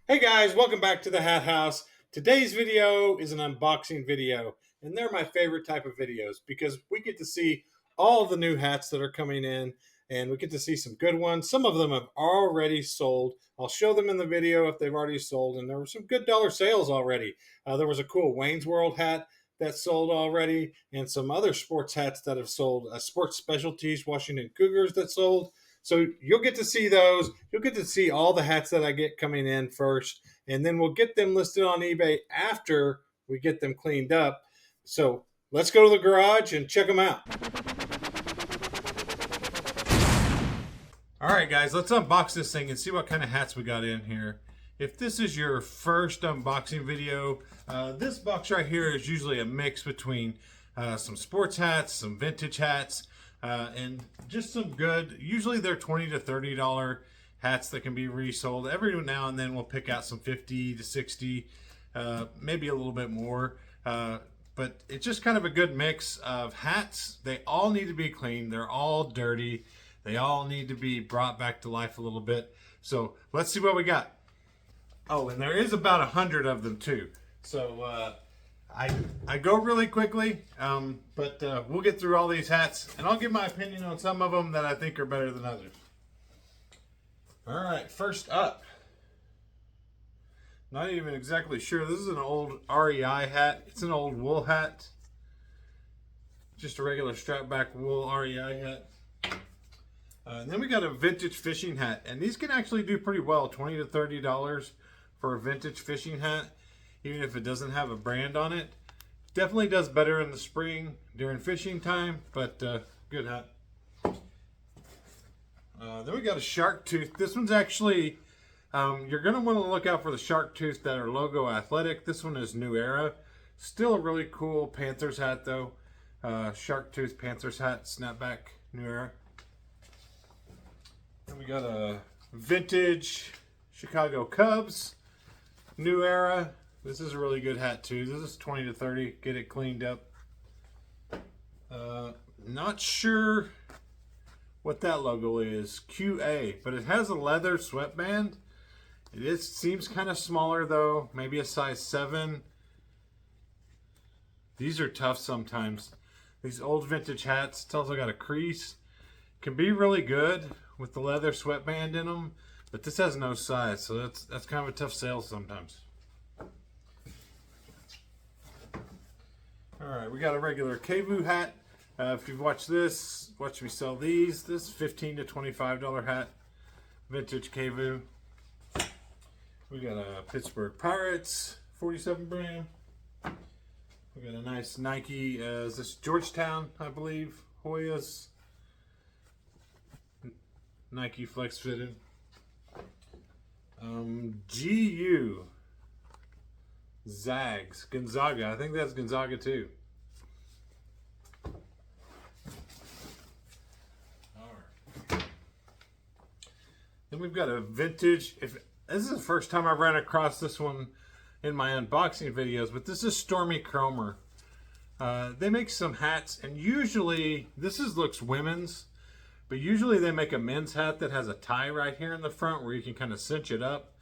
Hey guys, welcome back to the Hat House. Today's video is an unboxing video, and they're my favorite type of videos because we get to see all the new hats that are coming in, and we get to see some good ones. Some of them have already sold. I'll show them in the video if they've already sold, and there were some good dollar sales already. There was a cool Wayne's World hat that sold already, and some other sports hats that have sold. Sports Specialties Washington Cougars that sold. So you'll get to see those. You'll get to see all the hats that I get coming in first, and then we'll get them listed on eBay after we get them cleaned up. So let's go to the garage and check them out. All right, guys, let's unbox this thing and see what kind of hats we got in here. If this is your first unboxing video, this box right here is usually a mix between some sports hats, some vintage hats, and just some good, usually they're $20 to $30 hats that can be resold. Every now and then we'll pick out some 50 to 60, maybe a little bit more. But it's just kind of a good mix of hats. They all need to be clean. They're all dirty. They all need to be brought back to life a little bit. So let's see what we got. Oh, and there is about 100 of them too. So I go really quickly, but we'll get through all these hats, and I'll give my opinion on some of them that I think are better than others. All right, first up. Not even exactly sure. This is an old REI hat. It's an old wool hat. Just a regular strap back wool REI hat. And then we got a vintage fishing hat, and these can actually do pretty well, $20 to $30 for a vintage fishing hat, even if it doesn't have a brand on it. Definitely does better in the spring during fishing time, but good hat. Then we got a shark tooth. This one's actually, you're going to want to look out for the shark tooth that are logo athletic. This one is New Era. Still a really cool Panthers hat though. Shark tooth Panthers hat, snapback, New Era. Then we got a vintage Chicago Cubs, New Era. This is a really good hat too. This is 20 to 30. Get it cleaned up. Not sure what that logo is. QA, but it has a leather sweatband. Seems kind of smaller though. Maybe a size 7. These are tough sometimes. These old vintage hats. It's also got a crease. Can be really good with the leather sweatband in them, but this has no size, so that's kind of a tough sale sometimes. All right, we got a regular Kevu hat. If you've watched this, watch me sell these. This is $15 to $25 hat, vintage Kevu. We got a Pittsburgh Pirates 47 brand. We got a nice Nike. Is this Georgetown, I believe? Hoyas. Nike Flex Fitted. GU. Zags. Gonzaga. I think that's Gonzaga too. Alright. Then we've got a vintage. This is the first time I've ran across this one in my unboxing videos, but this is Stormy Cromer. They make some hats, and usually looks women's. But usually they make a men's hat that has a tie right here in the front where you can kind of cinch it up.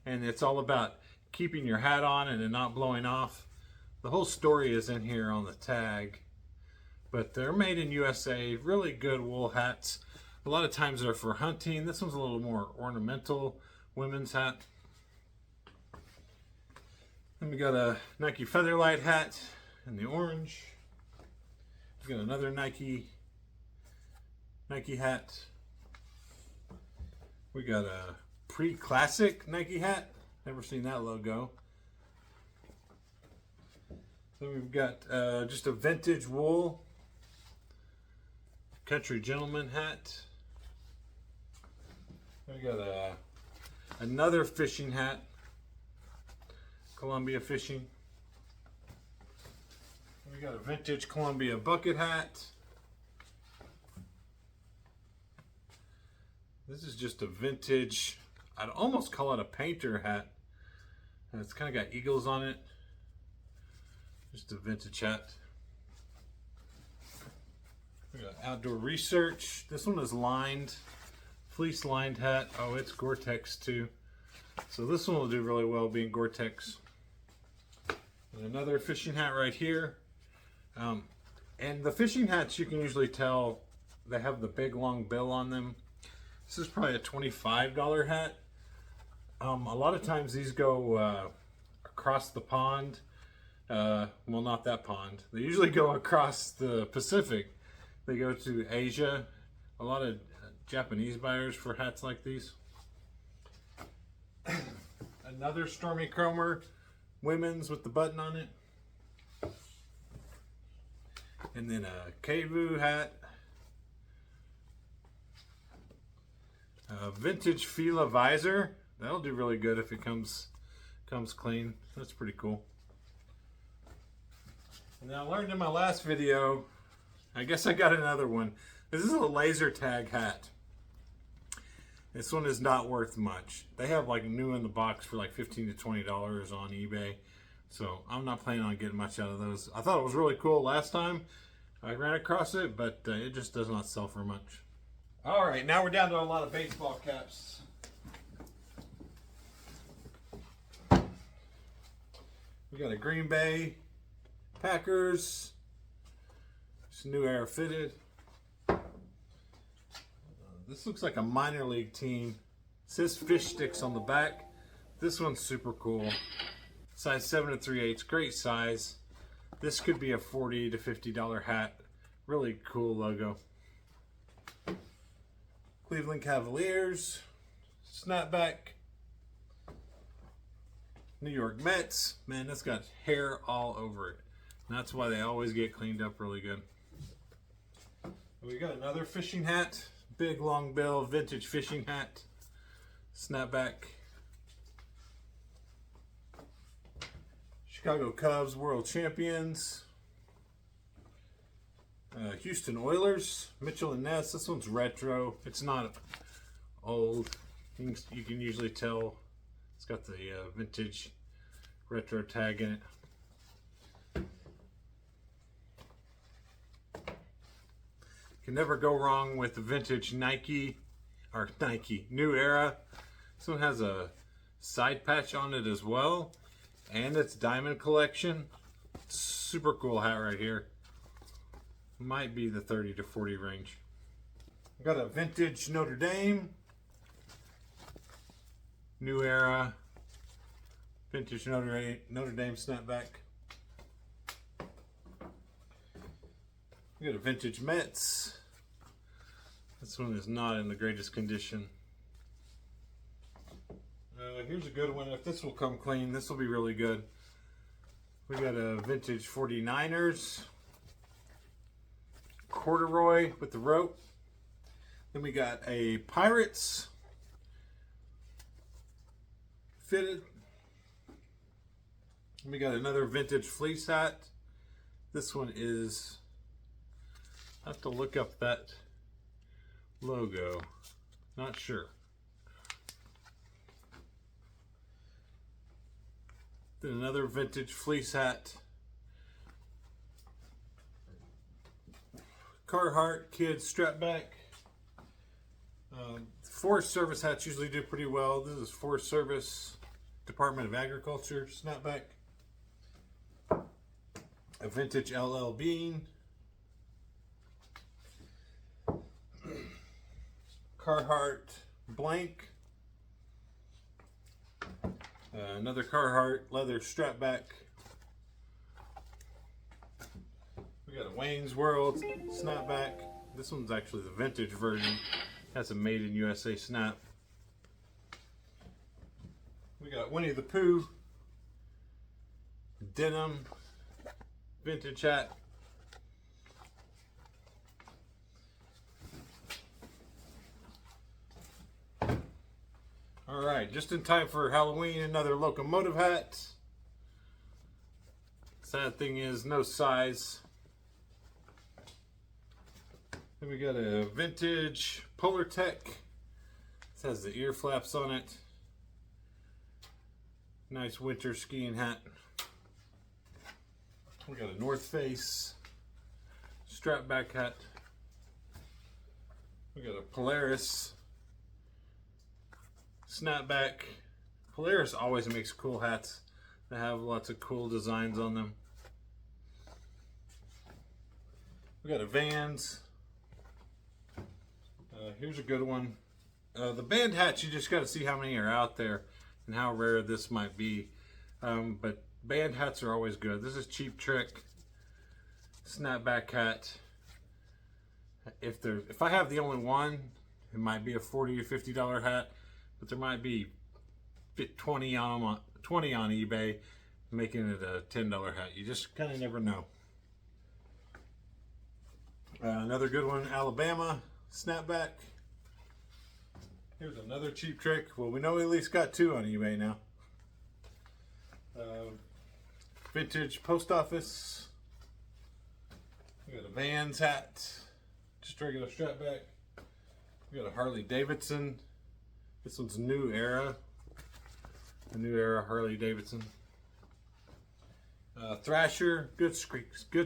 And it's all about keeping your hat on and it not blowing off. The whole story is in here on the tag. But they're made in USA. Really good wool hats. A lot of times they're for hunting. This one's a little more ornamental women's hat. Then we got a Nike Featherlight hat in the orange. We got another Nike hat. We got a pre-classic Nike hat. Never seen that logo. Then we've got just a vintage wool country gentleman hat. We got another fishing hat, Columbia Fishing. We got a vintage Columbia bucket hat. This is just a vintage, I'd almost call it a painter hat. And it's kind of got eagles on it. Just a vintage hat. We got Outdoor Research. This one is lined, fleece lined hat. Oh, it's Gore-Tex too. So this one will do really well being Gore-Tex. And another fishing hat right here. And the fishing hats, you can usually tell they have the big long bill on them. This is probably a $25 hat. A lot of times these go across the pond. Well, not that pond. They usually go across the Pacific. They go to Asia. A lot of Japanese buyers for hats like these. Another Stormy Chromer, women's with the button on it. And then a Keivu hat. A vintage Fila visor. That'll do really good if it comes clean. That's pretty cool. And I learned in my last video, I guess I got another one. This is a laser tag hat. This one is not worth much. They have like new in the box for like $15 to $20 on eBay. So I'm not planning on getting much out of those. I thought it was really cool last time I ran across it, but it just does not sell for much. All right, now we're down to a lot of baseball caps. We got a Green Bay Packers. It's New Era fitted. This looks like a minor league team. It says fish sticks on the back. This one's super cool. Size 7 3/8, great size. This could be a $40 to $50 hat. Really cool logo. Cleveland Cavaliers, snapback. New York Mets. Man, that's got hair all over it. And that's why they always get cleaned up really good. We got another fishing hat. Big long bill vintage fishing hat. Snapback. Chicago Cubs World Champions. Houston Oilers, Mitchell and Ness. This one's retro. It's not old. You can usually tell it's got the vintage retro tag in it. Can never go wrong with the vintage Nike New Era. This one has a side patch on it as well, and it's diamond collection. Super cool hat right here. Might be the 30 to 40 range. Got a vintage Notre Dame, New Era, vintage Notre Dame snapback. We got a vintage Mets. This one is not in the greatest condition. Here's a good one. If this will come clean, this will be really good. We got a vintage 49ers. Corduroy with the rope. Then we got a Pirates fitted. We got another vintage fleece hat. This one is, I have to look up that logo. Not sure. Then another vintage fleece hat. Carhartt kids strap back. Forest Service hats usually do pretty well. This is Forest Service Department of Agriculture snapback. A vintage LL Bean. Carhartt blank. Another Carhartt leather strap back. We got a Wayne's World snapback. This one's actually the vintage version. Has a made in USA snap. We got Winnie the Pooh denim vintage hat. All right, just in time for Halloween, another locomotive hat. Sad thing is, no size. Then we got a vintage Polar Tech. This has the ear flaps on it. Nice winter skiing hat. We got a North Face strap back hat. We got a Polaris snapback Polaris always makes cool hats. They have lots of cool designs on them. We got a Vans. Here's a good one. The band hats, you just got to see how many are out there and how rare this might be. But band hats are always good. This is Cheap Trick snapback hat. If I have the only one, it might be a $40 or $50 hat, but there might be 20 on eBay, making it a $10 hat. You just kind of never know. Another good one, Alabama snapback. Here's another Cheap Trick. Well, we know we at least got 2 on eBay now. Vintage post office. We got a Vans hat, just regular strapback. We got a Harley Davidson. This one's New Era. A New Era Harley Davidson. Thrasher, good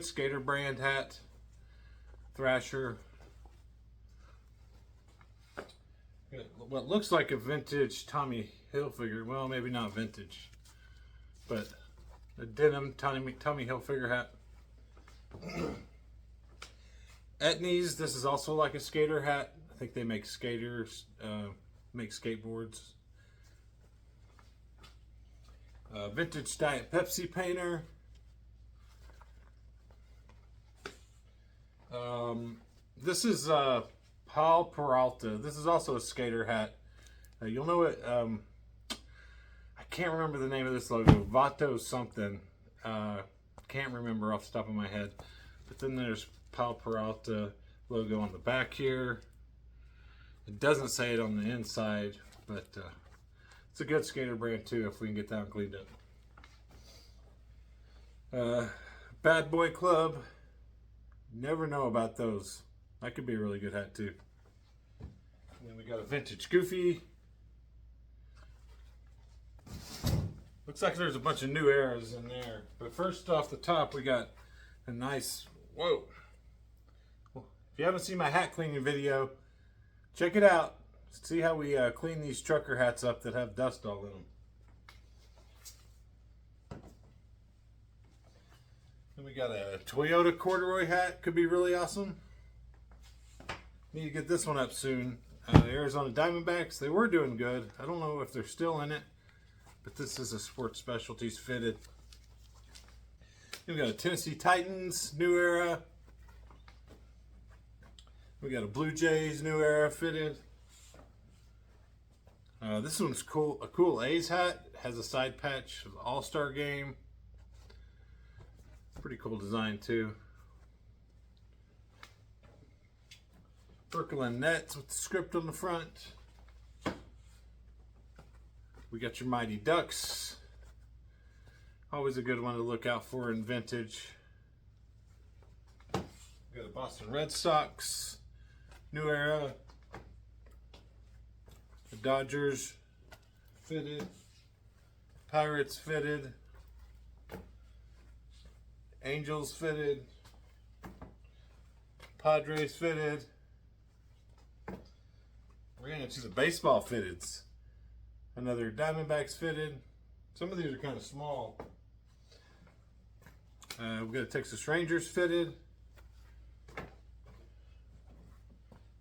skater brand hat. Thrasher. What looks like a vintage Tommy Hilfiger. Well, maybe not vintage, but a denim Tommy Hilfiger hat. Etnies, this is also like a skater hat. I think they make skaters, make skateboards. Vintage Diet Pepsi painter. This is Paul Peralta. This is also a skater hat. You'll know it. I can't remember the name of this logo. Vato something. Can't remember off the top of my head. But then there's Paul Peralta logo on the back here. It doesn't say it on the inside, but it's a good skater brand too if we can get that one cleaned up. Bad Boy Club. Never know about those. That could be a really good hat too. And then we got a vintage Goofy. Looks like there's a bunch of New Eras in there. But first off the top, we got a nice, whoa. Well, if you haven't seen my hat cleaning video, check it out. See how we clean these trucker hats up that have dust all in them. Then we got a Toyota corduroy hat. Could be really awesome. Need to get this one up soon. The Arizona Diamondbacks, they were doing good. I don't know if they're still in it, but this is a Sports Specialties fitted. Then we got a Tennessee Titans New Era. We got a Blue Jays New Era fitted. This one's cool. A cool A's hat. Has a side patch of the All-Star game. Pretty cool design too. Brooklyn Nets with the script on the front. We got your Mighty Ducks. Always a good one to look out for in vintage. We got a Boston Red Sox New Era. The Dodgers fitted. Pirates fitted. Angels fitted. Padres fitted. We're getting into the baseball fitteds. Another Diamondbacks fitted. Some of these are kind of small. We've got a Texas Rangers fitted.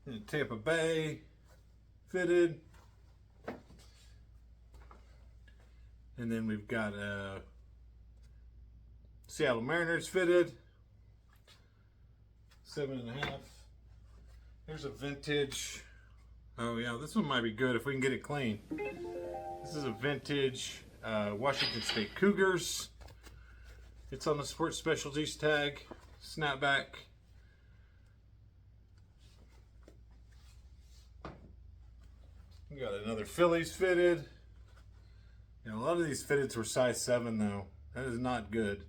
And Tampa Bay fitted. And then we've got Seattle Mariners fitted. 7.5. Here's a vintage. Oh yeah, this one might be good if we can get it clean. This is a vintage Washington State Cougars. It's on the Sports Specialties tag. Snapback. We got another Phillies fitted. A lot of these fitteds were size 7 though. That is not good.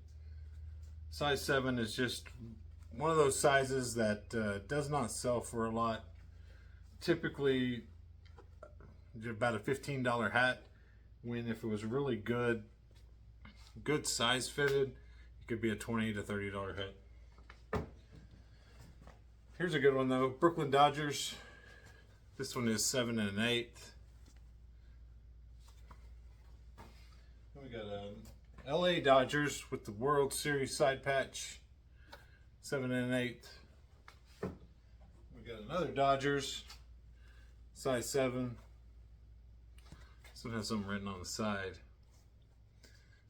Size 7 is just one of those sizes that does not sell for a lot. Typically about a $15 hat, when if it was really good size fitted, it could be a $20 to $30 hat. Here's a good one though, Brooklyn Dodgers. This one is 7 1/8. got a LA Dodgers with the World Series side patch, 7 1/8. We got another Dodgers, size 7. This one has something written on the side.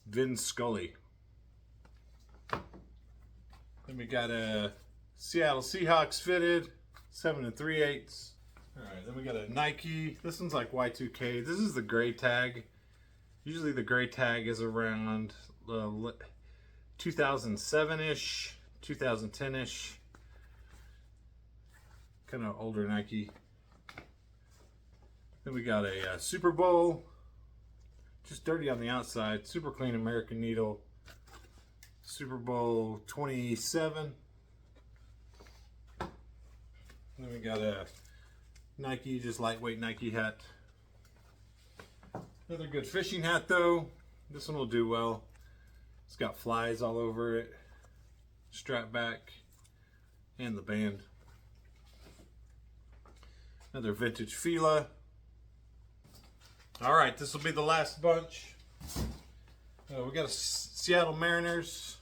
Vin Scully. Then we got a Seattle Seahawks fitted, 7 3/8. All right, then we got a Nike. This one's like Y2K. This is the gray tag. Usually the gray tag is around 2007-ish, 2010-ish. Kind of older Nike. Then we got a Super Bowl. Just dirty on the outside. Super clean American Needle. Super Bowl 27. Then we got a Nike, just lightweight Nike hat. Another good fishing hat though. This one will do well. It's got flies all over it. Strap back. And the band. Another vintage Fila. Alright, this will be the last bunch. We got a Seattle Mariners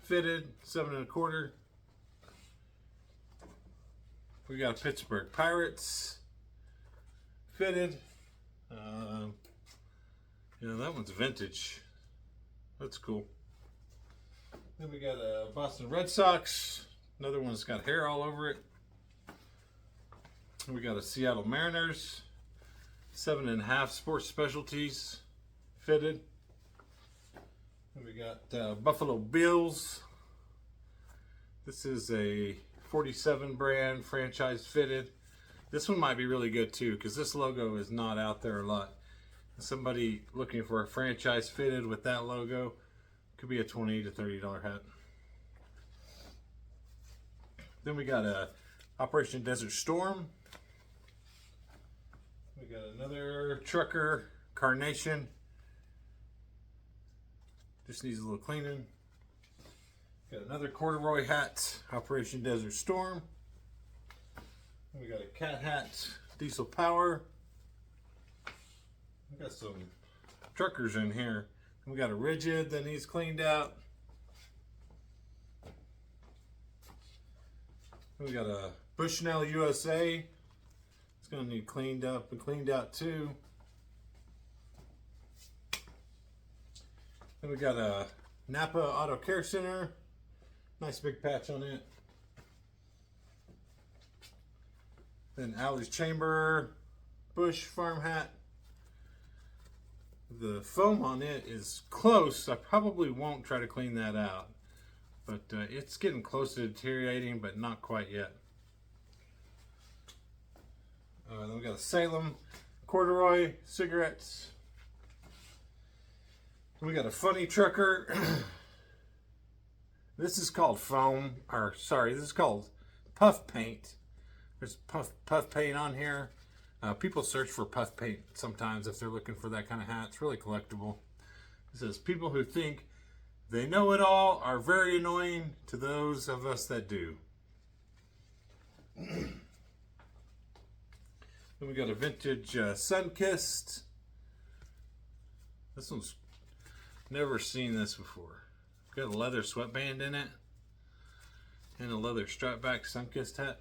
fitted, 7 1/4. We got a Pittsburgh Pirates fitted. That one's vintage. That's cool. Then we got a Boston Red Sox. Another one that's got hair all over it. We got a Seattle Mariners, 7 1/2 Sports Specialties fitted. And we got Buffalo Bills. This is a 47 brand franchise fitted. This one might be really good too because this logo is not out there a lot. Somebody looking for a franchise fitted with that logo could be a $20 to $30 hat. Then we got a Operation Desert Storm. We got another Trucker Carnation. Just needs a little cleaning. Got another corduroy hat, Operation Desert Storm. We got a cat hat, Diesel Power. We got some truckers in here. We got a Rigid that needs cleaned out. We got a Bushnell USA. It's gonna need cleaned up and cleaned out too. Then we got a Napa Auto Care Center. Nice big patch on it. Then Alley's Chamber Bush farm hat. The foam on it is close. I probably won't try to clean that out, but it's getting close to deteriorating, but not quite yet. Then we got a Salem corduroy cigarettes. We got a Funny Trucker. This is called foam, or sorry, this is called puff paint. There's puff paint on here. People search for puff paint sometimes if they're looking for that kind of hat. It's really collectible. It says, people who think they know it all are very annoying to those of us that do. Then we got a vintage Sunkissed. This one's never seen this before. Got a leather sweatband in it. And a leather strap back Sunkissed hat.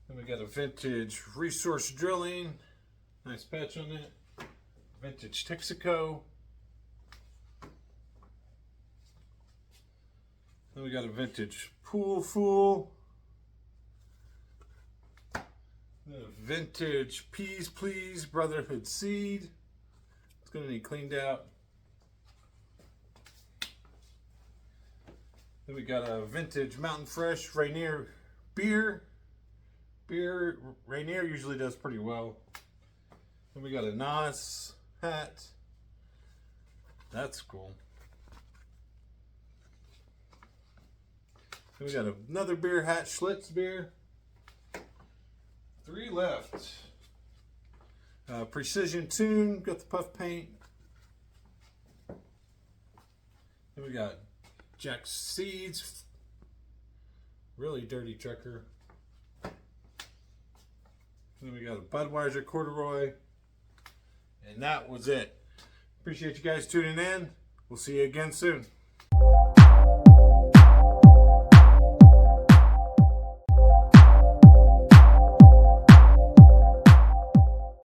Then we got a vintage Resource Drilling. Nice patch on it. Vintage Texaco. Then we got a vintage Pool Fool. Then a vintage Peas Please Brotherhood Seed. It's going to need cleaned out. Then we got a vintage Mountain Fresh Rainier beer. Rainier usually does pretty well. Then we got a Nas hat. That's cool. Then we got another beer hat, Schlitz beer. 3 left. Precision Tune, got the puff paint. Then we got Jack Seeds. Really dirty trucker. Then we got a Budweiser corduroy And that was it. Appreciate you guys tuning in. We'll see you again soon.